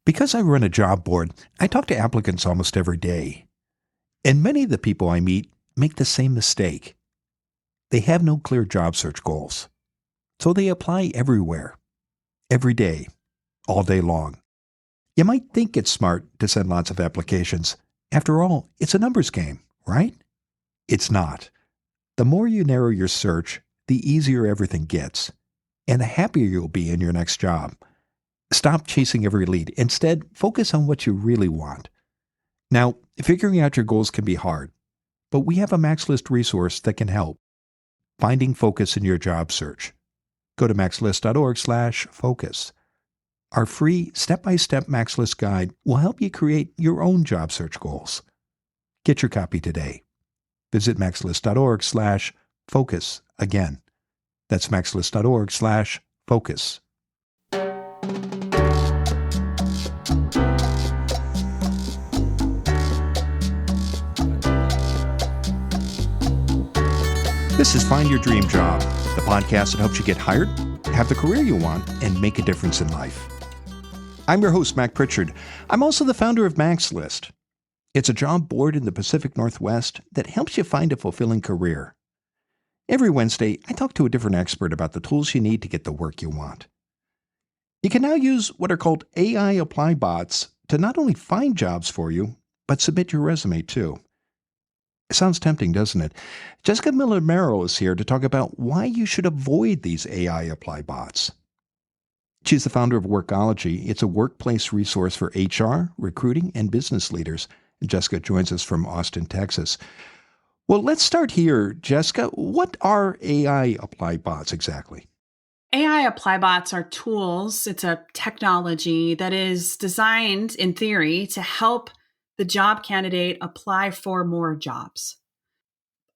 Because I run a job board, I talk to applicants almost every day. And many of the people I meet make the same mistake. They have no clear job search goals. So they apply everywhere, every day, all day long. You might think it's smart to send lots of applications. After all, it's a numbers game, right? It's not. The more you narrow your search, the easier everything gets, and the happier you'll be in your next job. Stop chasing every lead. Instead, focus on what you really want. Now, figuring out your goals can be hard, but we have a MaxList resource that can help. Finding focus in your job search. Go to maxlist.org/focus. Our free step-by-step MaxList guide will help you create your own job search goals. Get your copy today. Visit maxlist.org/focus. Again, that's maxlist.org/focus. This is Find Your Dream Job, the podcast that helps you get hired, have the career you want, and make a difference in life. I'm your host, Mac Pritchard. I'm also the founder of MaxList. It's a job board in the Pacific Northwest that helps you find a fulfilling career. Every Wednesday, I talk to a different expert about the tools you need to get the work you want. You can now use what are called AI apply bots to not only find jobs for you, but submit your resume too. It sounds tempting, doesn't it? Jessica Miller-Merrell is here to talk about why you should avoid these AI apply bots. She's the founder of Workology. It's a workplace resource for HR, recruiting, and business leaders. Jessica joins us from Austin, Texas. Well, let's start here. Jessica, what are AI apply bots exactly? AI apply bots are tools. It's a technology that is designed, in theory, to help the job candidate apply for more jobs.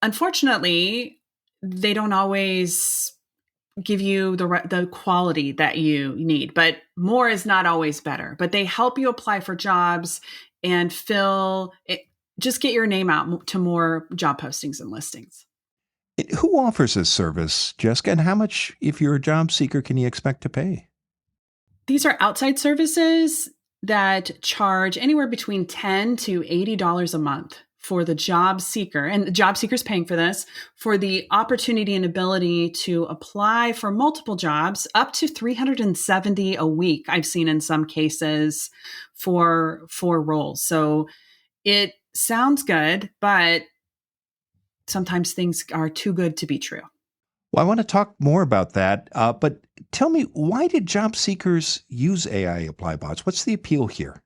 Unfortunately, they don't always give you the quality that you need, but more is not always better. But they help you apply for jobs and just get your name out to more job postings and listings. Who offers this service, Jessica, and how much, if you're a job seeker, can you expect to pay? These are outside services that charge anywhere between $10 to $80 a month for the job seeker, and the job seeker is paying for this, for the opportunity and ability to apply for multiple jobs, up to 370 a week, I've seen in some cases, for roles. So it sounds good, but sometimes things are too good to be true. Well, I want to talk more about that, but tell me, why did job seekers use AI apply bots? What's the appeal here?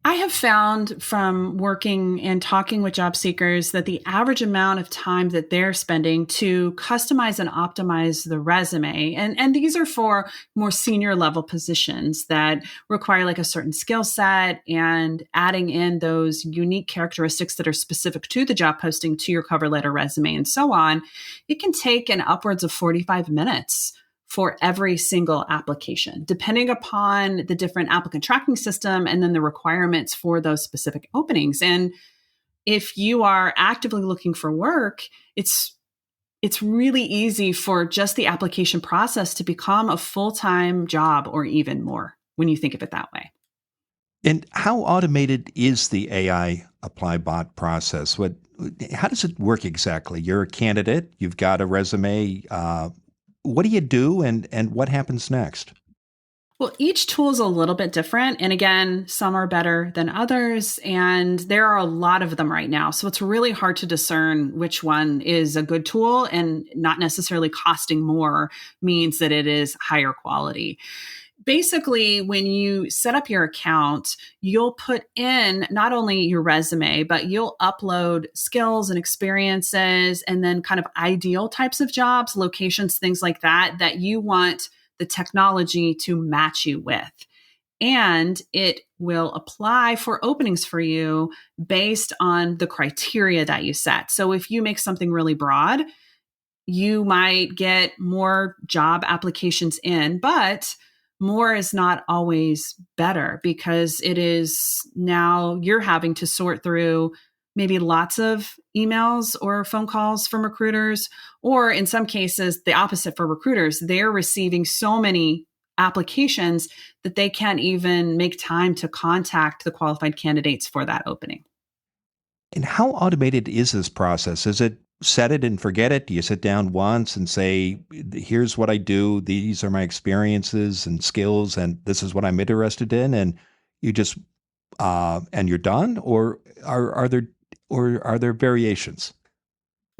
I have found from working and talking with job seekers that the average amount of time that they're spending to customize and optimize the resume, and these are for more senior level positions that require like a certain skill set and adding in those unique characteristics that are specific to the job posting, to your cover letter, resume, and so on, it can take an upwards of 45 minutes for every single application, depending upon the different applicant tracking system and then the requirements for those specific openings. And if you are actively looking for work, it's really easy for just the application process to become a full-time job or even more when you think of it that way. And how automated is the AI apply bot process? How does it work exactly? You're a candidate, you've got a resume. What do you do and what happens next? Well, each tool is a little bit different. And again, some are better than others. And there are a lot of them right now. So it's really hard to discern which one is a good tool, and not necessarily costing more means that it is higher quality. Basically, when you set up your account, you'll put in not only your resume, but you'll upload skills and experiences and then kind of ideal types of jobs, locations, things like that you want the technology to match you with. And it will apply for openings for you based on the criteria that you set. So if you make something really broad, you might get more job applications in, but more is not always better, because it is now you're having to sort through maybe lots of emails or phone calls from recruiters, or in some cases, the opposite for recruiters. They're receiving so many applications that they can't even make time to contact the qualified candidates for that opening. And how automated is this process? Is it set it and forget it? Do you sit down once and say, here's what I do, these are my experiences and skills, and this is what I'm interested in, and you just and you're done? Or are there variations?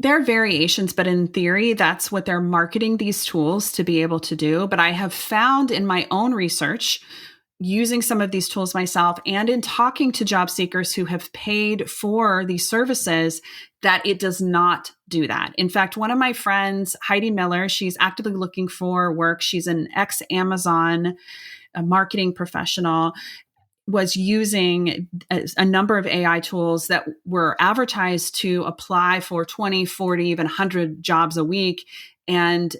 There are variations, but in theory, that's what they're marketing these tools to be able to do. But I have found in my own research, using some of these tools myself and in talking to job seekers who have paid for these services, that it does not do that. In fact, one of my friends, Heidi Miller, she's actively looking for work. She's an ex-Amazon marketing professional, was using a number of AI tools that were advertised to apply for 20, 40, even 100 jobs a week. And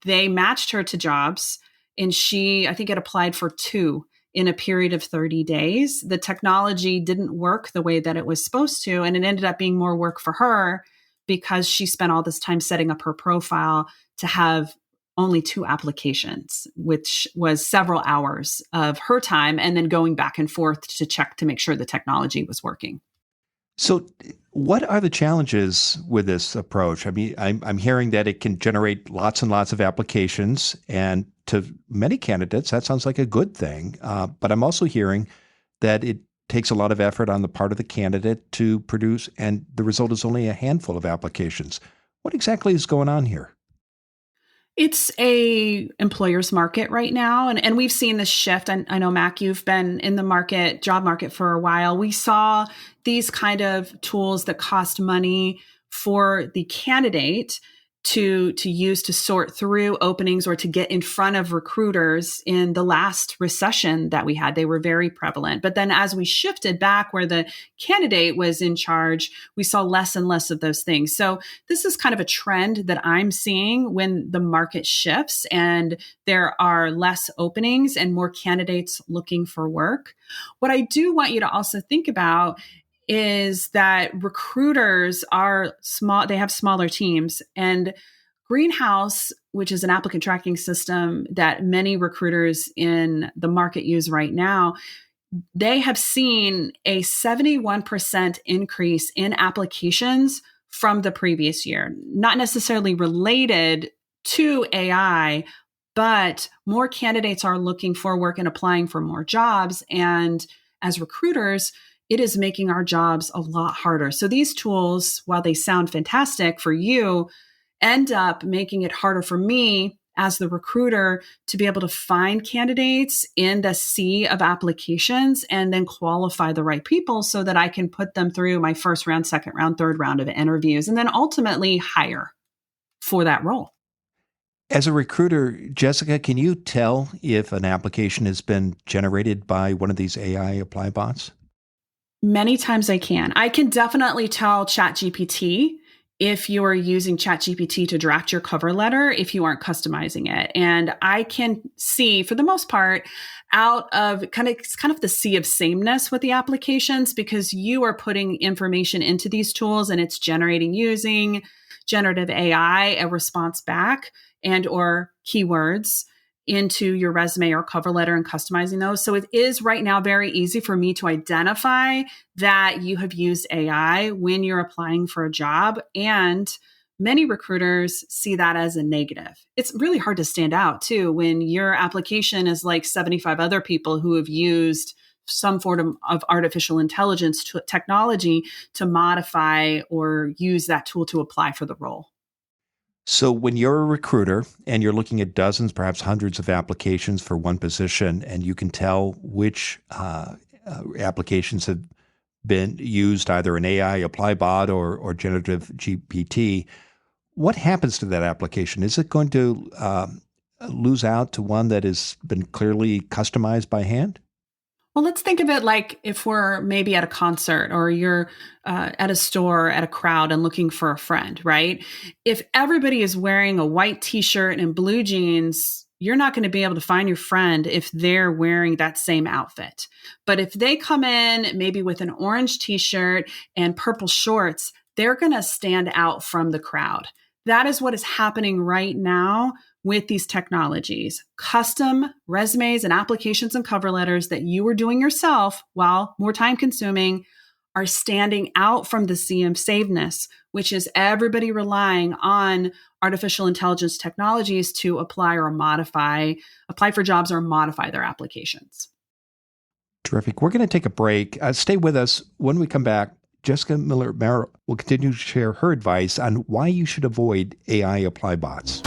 they matched her to jobs. And I think it applied for 2 in a period of 30 days. The technology didn't work the way that it was supposed to. And it ended up being more work for her because she spent all this time setting up her profile to have only 2 applications, which was several hours of her time, and then going back and forth to check to make sure the technology was working. So, what are the challenges with this approach? I mean, I'm hearing that it can generate lots and lots of applications, and to many candidates, that sounds like a good thing. But I'm also hearing that it takes a lot of effort on the part of the candidate to produce, and the result is only a handful of applications. What exactly is going on here? It's a employer's market right now. And we've seen this shift. I know, Mac, you've been in the job market for a while. We saw these kind of tools that cost money for the candidate to use to sort through openings or to get in front of recruiters in the last recession that we had. They were very prevalent. But then as we shifted back where the candidate was in charge, we saw less and less of those things. So this is kind of a trend that I'm seeing when the market shifts and there are less openings and more candidates looking for work. What I do want you to also think about is that recruiters are small, they have smaller teams. And Greenhouse, which is an applicant tracking system that many recruiters in the market use right now, they have seen a 71% increase in applications from the previous year. Not necessarily related to AI, but more candidates are looking for work and applying for more jobs. And as recruiters, it is making our jobs a lot harder. So these tools, while they sound fantastic for you, end up making it harder for me as the recruiter to be able to find candidates in the sea of applications and then qualify the right people so that I can put them through my first round, second round, third round of interviews, and then ultimately hire for that role. As a recruiter, Jessica, can you tell if an application has been generated by one of these AI apply bots? Many times I can. I can definitely tell ChatGPT if you are using ChatGPT to draft your cover letter, if you aren't customizing it. And I can see, for the most part, out of it's kind of the sea of sameness with the applications, because you are putting information into these tools and it's generating using generative AI, a response back and or keywords into your resume or cover letter and customizing those. So it is right now very easy for me to identify that you have used AI when you're applying for a job. And many recruiters see that as a negative. It's really hard to stand out too when your application is like 75 other people who have used some form of artificial intelligence technology to modify or use that tool to apply for the role. So when you're a recruiter and you're looking at dozens, perhaps hundreds of applications for one position, and you can tell which applications have been used, either an AI apply bot or generative GPT, what happens to that application? Is it going to lose out to one that has been clearly customized by hand? Well, let's think of it like if we're maybe at a concert or you're at a store, at a crowd and looking for a friend, right? If everybody is wearing a white t-shirt and blue jeans, you're not going to be able to find your friend if they're wearing that same outfit. But if they come in maybe with an orange t-shirt and purple shorts, they're going to stand out from the crowd. That is what is happening right now with these technologies. Custom resumes and applications and cover letters that you were doing yourself, while more time consuming, are standing out from the sea of sameness, which is everybody relying on artificial intelligence technologies to apply for jobs or modify their applications. Terrific. We're going to take a break. Stay with us. When we come back, Jessica Miller-Merrell will continue to share her advice on why you should avoid AI apply bots.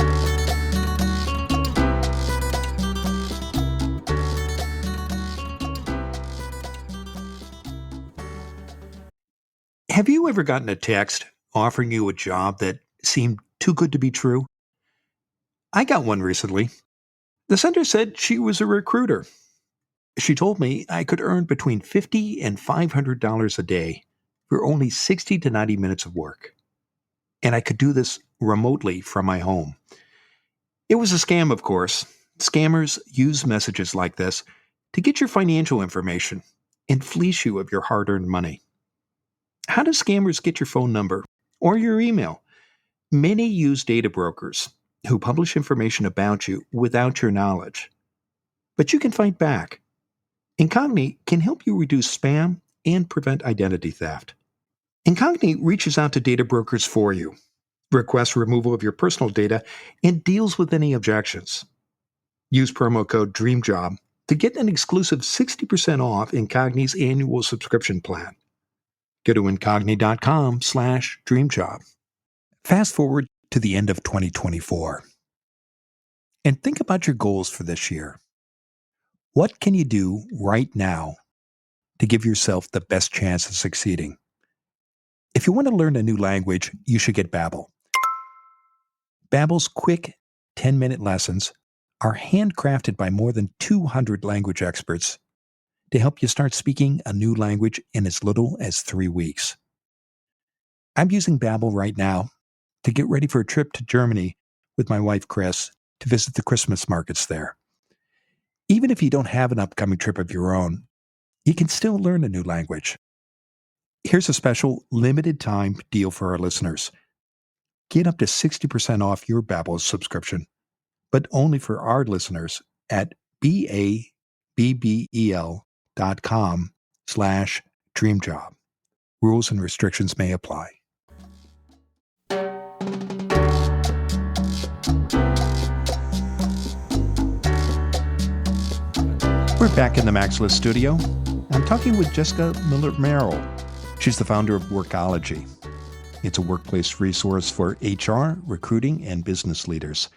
Have you ever gotten a text offering you a job that seemed too good to be true? I got one recently. The sender said she was a recruiter. She told me I could earn between $50 and $500 a day for only 60 to 90 minutes of work. And I could do this remotely from my home. It was a scam, of course. Scammers use messages like this to get your financial information and fleece you of your hard-earned money. How do scammers get your phone number or your email? Many use data brokers who publish information about you without your knowledge. But you can fight back. Incogni can help you reduce spam and prevent identity theft. Incogni reaches out to data brokers for you, requests removal of your personal data, and deals with any objections. Use promo code DREAMJOB to get an exclusive 60% off Incogni's annual subscription plan. Go to incogni.com/dreamjob. Fast forward to the end of 2024 and think about your goals for this year. What can you do right now to give yourself the best chance of succeeding? If you want to learn a new language, you should get Babbel. Babbel's quick 10-minute lessons are handcrafted by more than 200 language experts to help you start speaking a new language in as little as 3 weeks. I'm using Babbel right now to get ready for a trip to Germany with my wife, Chris, to visit the Christmas markets there. Even if you don't have an upcoming trip of your own, you can still learn a new language. Here's a special limited time deal for our listeners. Get up to 60% off your Babbel subscription, but only for our listeners at babbel.com/dreamjob. Rules and restrictions may apply. We're back in the Maxlist studio. I'm talking with Jessica Miller-Merrell. She's the founder of Workology. It's a workplace resource for HR, recruiting, and business leaders.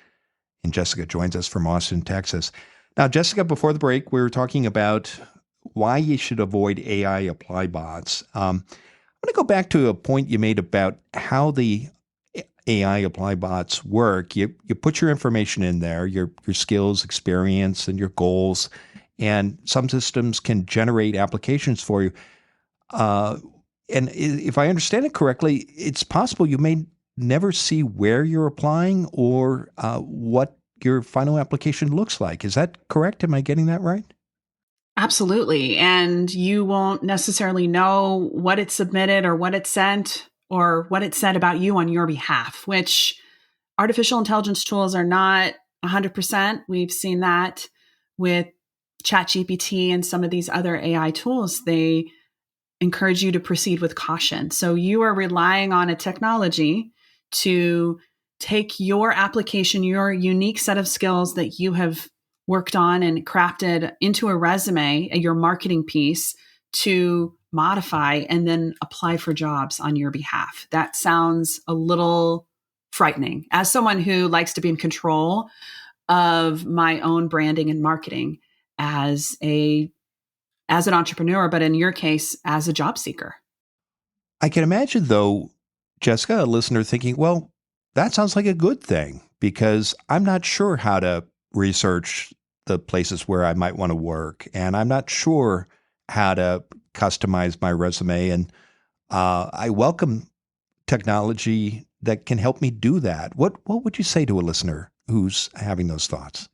And Jessica joins us from Austin, Texas. Now, Jessica, before the break, we were talking about why you should avoid AI apply bots. I'm going to go back to a point you made about how the AI apply bots work. You put your information in there, your skills, experience, and your goals, and some systems can generate applications for you. And if I understand it correctly, it's possible you may never see where you're applying or what your final application looks like. Is that correct? Am I getting that right? Absolutely. And you won't necessarily know what it submitted or what it sent or what it said about you on your behalf, which artificial intelligence tools are not 100%. We've seen that with ChatGPT and some of these other AI tools. They encourage you to proceed with caution. So you are relying on a technology to take your application, your unique set of skills that you have worked on and crafted into a resume, your marketing piece, to modify and then apply for jobs on your behalf. That sounds a little frightening. As someone who likes to be in control of my own branding and marketing as an entrepreneur, but in your case, as a job seeker. I can imagine, though, Jessica, a listener thinking, well, that sounds like a good thing because I'm not sure how to research the places where I might want to work, and I'm not sure how to customize my resume. And I welcome technology that can help me do that. What would you say to a listener who's having those thoughts?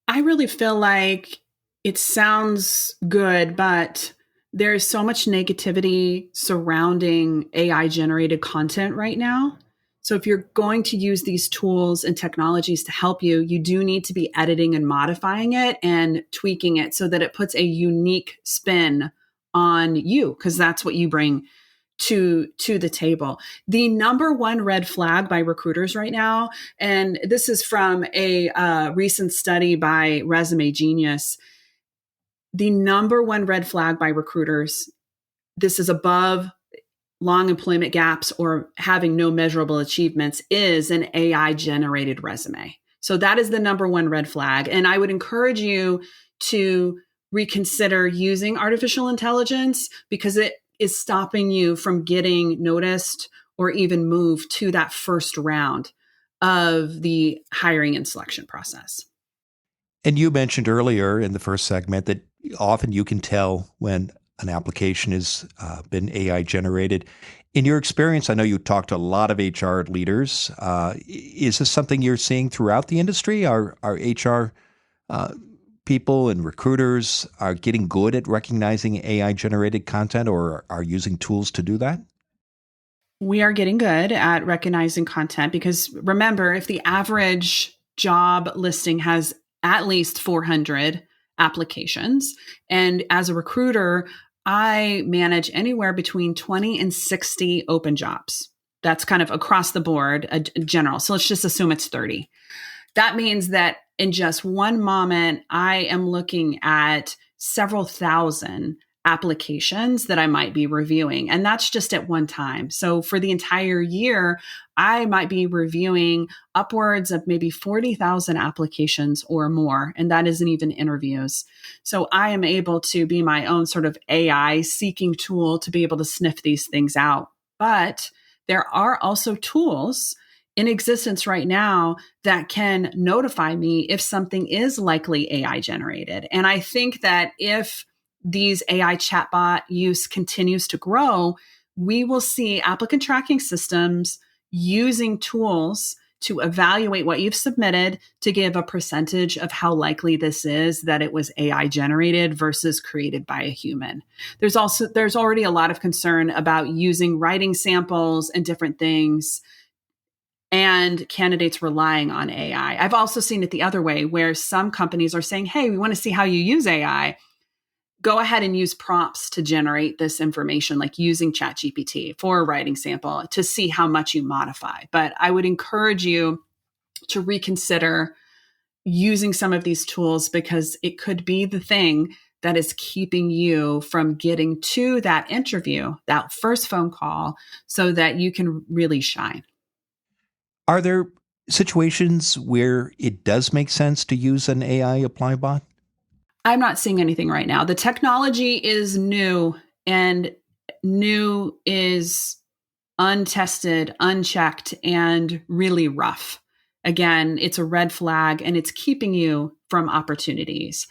I really feel like it sounds good, but there's so much negativity surrounding AI generated content right now. So if you're going to use these tools and technologies to help you, you do need to be editing and modifying it and tweaking it so that it puts a unique spin on you, because that's what you bring to the table. The number one red flag by recruiters right now, and this is from a recent study by Resume Genius, the number one red flag by recruiters, this is above long employment gaps or having no measurable achievements, is an AI generated resume. So that is the number one red flag. And I would encourage you to reconsider using artificial intelligence, because it is stopping you from getting noticed or even moved to that first round of the hiring and selection process. And you mentioned earlier in the first segment that often you can tell when an application has been AI generated. In your experience, I know you talked to a lot of HR leaders. Is this something you're seeing throughout the industry? Are HR people and recruiters are getting good at recognizing AI generated content, or are using tools to do that? We are getting good at recognizing content, because remember, if the average job listing has at least 400 applications, and as a recruiter, I manage anywhere between 20 and 60 open jobs. That's kind of across the board, general. So let's just assume it's 30. That means that in just one moment, I am looking at several thousand applications that I might be reviewing. And that's just at one time. So for the entire year, I might be reviewing upwards of maybe 40,000 applications or more. And that isn't even interviews. So I am able to be my own sort of AI seeking tool to be able to sniff these things out. But there are also tools in existence right now that can notify me if something is likely AI generated. And I think that if these AI chatbot use continues to grow, we will see applicant tracking systems using tools to evaluate what you've submitted to give a percentage of how likely this is that it was AI generated versus created by a human. There's already a lot of concern about using writing samples and different things, and candidates relying on AI. I've also seen it the other way, where some companies are saying, hey, we want to see how you use AI. Go ahead and use prompts to generate this information, like using ChatGPT for a writing sample to see how much you modify. But I would encourage you to reconsider using some of these tools, because it could be the thing that is keeping you from getting to that interview, that first phone call, so that you can really shine. Are there situations where it does make sense to use an AI apply bot? I'm not seeing anything right now. The technology is new, and new is untested, unchecked, and really rough. Again, it's a red flag, and it's keeping you from opportunities.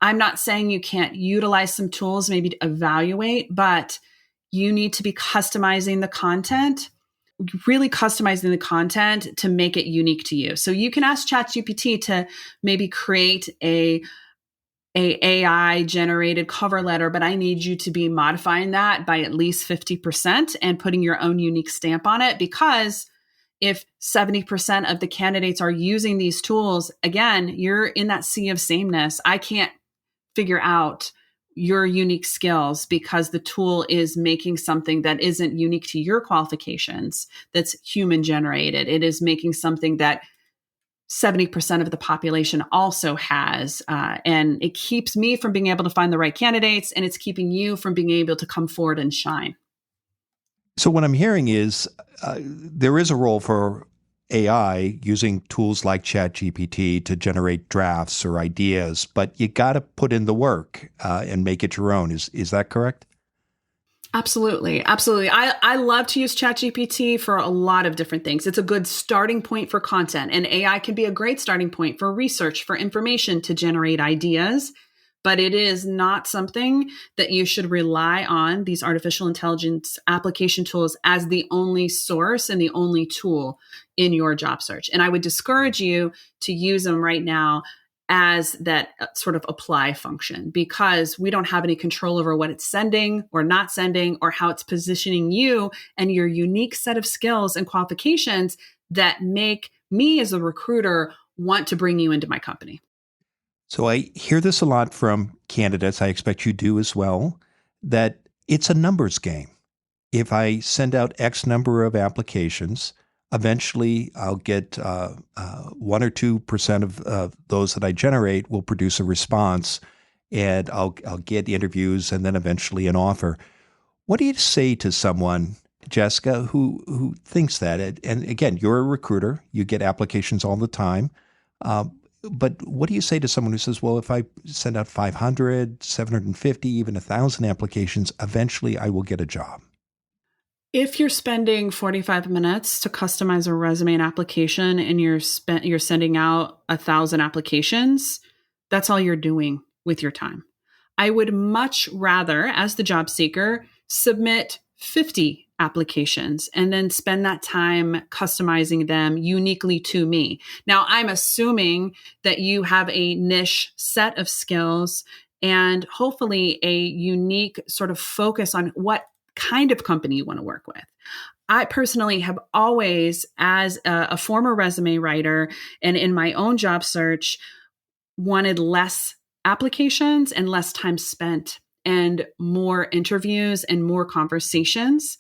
I'm not saying you can't utilize some tools maybe to evaluate, but you need to be customizing the content, really customizing the content to make it unique to you. So you can ask ChatGPT to maybe create a AI generated cover letter, but I need you to be modifying that by at least 50% and putting your own unique stamp on it. Because if 70% of the candidates are using these tools, again, you're in that sea of sameness. I can't figure out your unique skills because the tool is making something that isn't unique to your qualifications, that's human generated. It is making something that 70% of the population also has. And it keeps me from being able to find the right candidates, and it's keeping you from being able to come forward and shine. So what I'm hearing is there is a role for AI using tools like ChatGPT to generate drafts or ideas, but you got to put in the work and make it your own. Is that correct? Absolutely. Absolutely. I love to use ChatGPT for a lot of different things. It's a good starting point for content, and AI can be a great starting point for research, for information to generate ideas, but it is not something that you should rely on these artificial intelligence application tools as the only source and the only tool in your job search. And I would discourage you to use them right now as that sort of apply function, because we don't have any control over what it's sending or not sending, or how it's positioning you and your unique set of skills and qualifications that make me as a recruiter want to bring you into my company. So I hear this a lot from candidates. I expect you do as well, that it's a numbers game. If I send out X number of applications, eventually I'll get 1 or 2% of those that I generate will produce a response, and I'll get interviews and then eventually an offer. What do you say to someone, Jessica, who thinks that? And again, you're a recruiter. You get applications all the time. But what do you say to someone who says, well, if I send out 500, 750, even 1,000 applications, eventually I will get a job? If you're spending 45 minutes to customize a resume and application, and you're sending out 1,000 applications, that's all you're doing with your time. I would much rather, as the job seeker, submit 50 applications and then spend that time customizing them uniquely to me. Now, I'm assuming that you have a niche set of skills and hopefully a unique sort of focus on what kind of company you want to work with. I personally have always, as a former resume writer and in my own job search, wanted less applications and less time spent and more interviews and more conversations.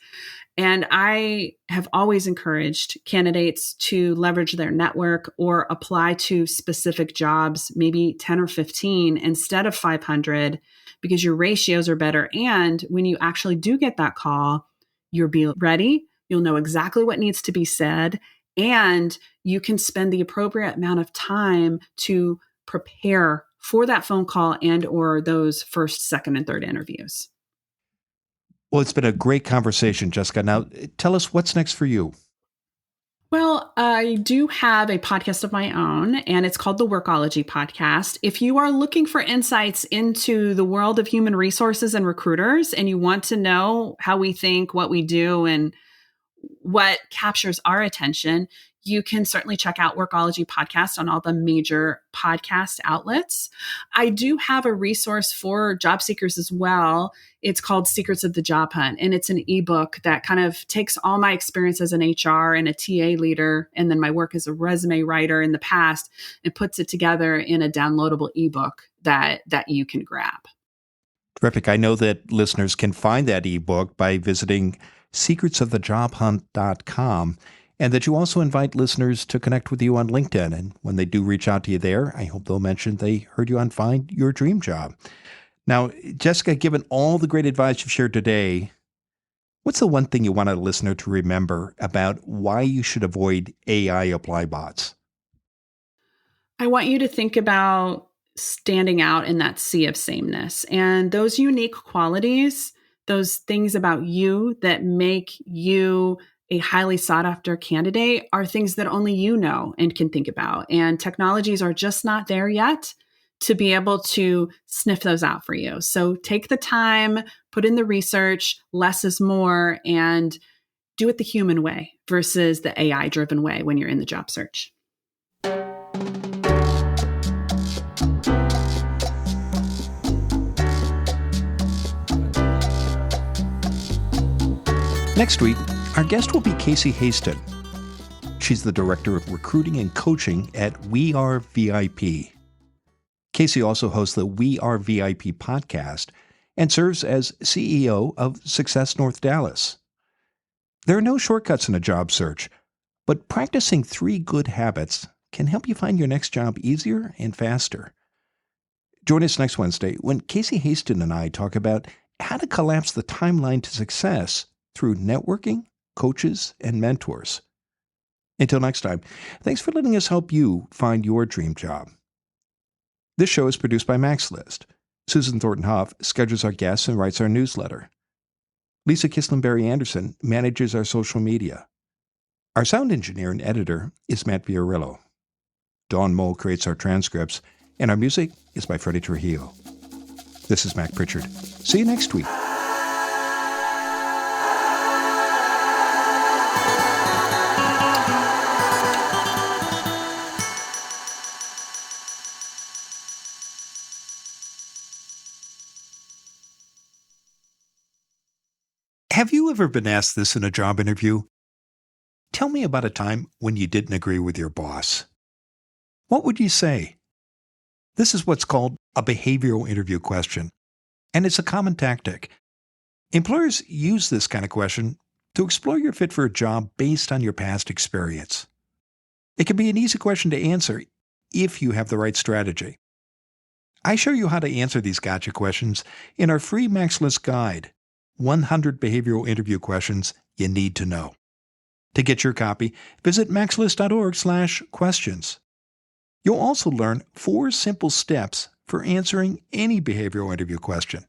And I have always encouraged candidates to leverage their network or apply to specific jobs, maybe 10 or 15 instead of 500, because your ratios are better. And when you actually do get that call, you'll be ready. You'll know exactly what needs to be said, and you can spend the appropriate amount of time to prepare for that phone call and or those first, second, and third interviews. Well, it's been a great conversation, Jessica. Now, tell us what's next for you. Well, I do have a podcast of my own, and it's called the Workology Podcast. If you are looking for insights into the world of human resources and recruiters, and you want to know how we think, what we do, and what captures our attention, you can certainly check out Workology Podcast on all the major podcast outlets. I do have a resource for job seekers as well. It's called Secrets of the Job Hunt, and it's an ebook that kind of takes all my experience as an HR and a TA leader, and then my work as a resume writer in the past, and puts it together in a downloadable ebook that you can grab. Terrific. I know that listeners can find that ebook by visiting secretsofthejobhunt.com, and that you also invite listeners to connect with you on LinkedIn. And when they do reach out to you there, I hope they'll mention they heard you on Find Your Dream Job. Now, Jessica, given all the great advice you've shared today, what's the one thing you want a listener to remember about why you should avoid AI apply bots? I want you to think about standing out in that sea of sameness, and those unique qualities, those things about you that make you a highly sought after candidate, are things that only you know and can think about. And technologies are just not there yet to be able to sniff those out for you. So take the time, put in the research, less is more, and do it the human way versus the AI driven way when you're in the job search. Next week, our guest will be Casey Haston. She's the Director of Recruiting and Coaching at We Are VIP. Casey also hosts the We Are VIP podcast and serves as CEO of Success North Dallas. There are no shortcuts in a job search, but practicing 3 good habits can help you find your next job easier and faster. Join us next Wednesday when Casey Haston and I talk about how to collapse the timeline to success through networking, coaches, and mentors. Until next time, thanks for letting us help you find your dream job. This show is produced by MaxList. Susan Thornton Huff schedules our guests and writes our newsletter. Lisa Kislenberry Anderson manages our social media. Our sound engineer and editor is Matt Fiorillo. Dawn Mole creates our transcripts, and our music is by Freddie Trujillo. This is Mac Pritchard. See you next week. Have you ever been asked this in a job interview? Tell me about a time when you didn't agree with your boss. What would you say? This is what's called a behavioral interview question, and it's a common tactic. Employers use this kind of question to explore your fit for a job based on your past experience. It can be an easy question to answer if you have the right strategy. I show you how to answer these gotcha questions in our free Max List guide, 100 Behavioral Interview Questions You Need to Know. To get your copy, visit maxlist.org/questions. You'll also learn 4 simple steps for answering any behavioral interview question.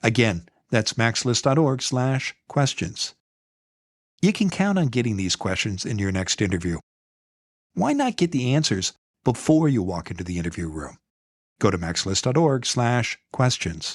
Again, that's maxlist.org/questions. You can count on getting these questions in your next interview. Why not get the answers before you walk into the interview room? Go to maxlist.org/questions.